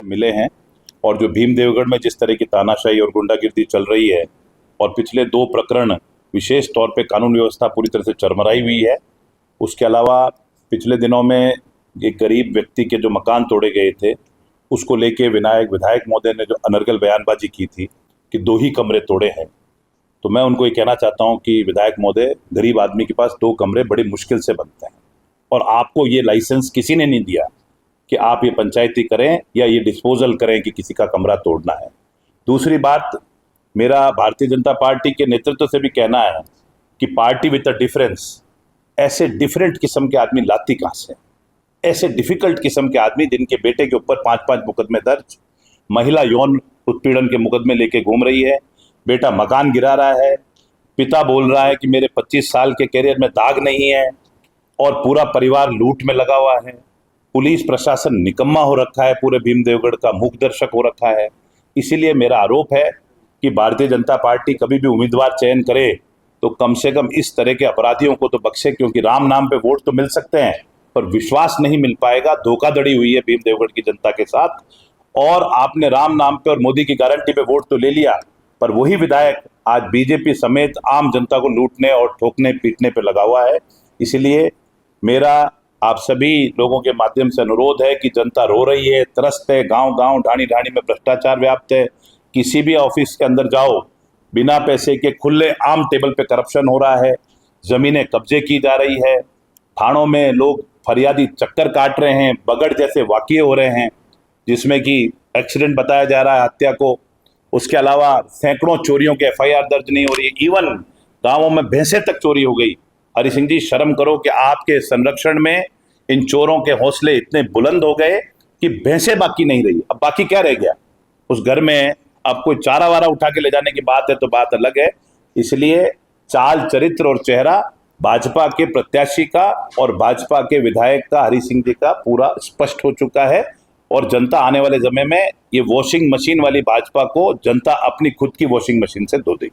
मिले हैं। और जो भीम देवगढ़ में जिस तरह की तानाशाही और गुंडागिर्दी चल रही है, और पिछले 2 प्रकरण विशेष तौर पे कानून व्यवस्था पूरी तरह से चरमराई हुई है। उसके अलावा पिछले दिनों में एक गरीब व्यक्ति के जो मकान तोड़े गए थे, उसको लेके विधायक महोदय ने जो अनर्गल बयानबाजी की थी कि 2 ही कमरे तोड़े हैं, तो मैं उनको ये कहना चाहता हूँ कि विधायक महोदय, गरीब आदमी के पास 2 कमरे बड़ी मुश्किल से बनते हैं, और आपको ये लाइसेंस किसी ने नहीं दिया कि आप ये पंचायती करें या ये डिस्पोजल करें कि किसी का कमरा तोड़ना है। दूसरी बात, मेरा भारतीय जनता पार्टी के नेतृत्व से भी कहना है कि पार्टी विद अ डिफरेंस, ऐसे डिफरेंट किस्म के आदमी लाती कहाँ से? ऐसे डिफिकल्ट किस्म के आदमी जिनके बेटे के ऊपर 5-5 मुकदमे दर्ज, महिला यौन उत्पीड़न के मुकदमे लेके घूम रही है, बेटा मकान गिरा रहा है, पिता बोल रहा है कि मेरे 25 साल के कैरियर में दाग नहीं है, और पूरा परिवार लूट में लगा हुआ है। पुलिस प्रशासन निकम्मा हो रखा है, पूरे भीम देवगढ़ का मूक दर्शक हो रखा है। इसीलिए मेरा आरोप है कि भारतीय जनता पार्टी कभी भी उम्मीदवार चयन करे तो कम से कम इस तरह के अपराधियों को तो बख्शे, क्योंकि राम नाम पे वोट तो मिल सकते हैं पर विश्वास नहीं मिल पाएगा। धोखाधड़ी हुई है भीम देवगढ़ की जनता के साथ, और आपने राम नाम पे और मोदी की गारंटी पे वोट तो ले लिया, पर वही विधायक आज बीजेपी समेत आम जनता को लूटने और ठोकने पीटने पे लगा हुआ है। इसलिए मेरा आप सभी लोगों के माध्यम से अनुरोध है कि जनता रो रही है, त्रस्त है, गांव-गांव, ढाणी-ढाणी में भ्रष्टाचार व्याप्त है। किसी भी ऑफिस के अंदर जाओ, बिना पैसे के खुले आम टेबल पे करप्शन हो रहा है, जमीनें कब्जे की जा रही है, थानों में लोग फरियादी चक्कर काट रहे हैं, बगड़ जैसे वाकये हो रहे हैं जिसमें कि एक्सीडेंट बताया जा रहा है हत्या को। उसके अलावा सैकड़ों चोरियों के एफआईआर दर्ज नहीं हो रही है, इवन गाँवों में भैंसें तक चोरी हो गई। हरि सिंह जी, शर्म करो कि आपके संरक्षण में इन चोरों के हौसले इतने बुलंद हो गए कि भैंसें बाकी नहीं रही। अब बाकी क्या रह गया उस घर में? अब कोई चारा वारा उठा के ले जाने की बात है तो बात अलग है। इसलिए चाल, चरित्र और चेहरा भाजपा के प्रत्याशी का और भाजपा के विधायक का, हरि सिंह जी का, पूरा स्पष्ट हो चुका है। और जनता आने वाले समय में ये वॉशिंग मशीन वाली भाजपा को जनता अपनी खुद की वॉशिंग मशीन से धो देगी।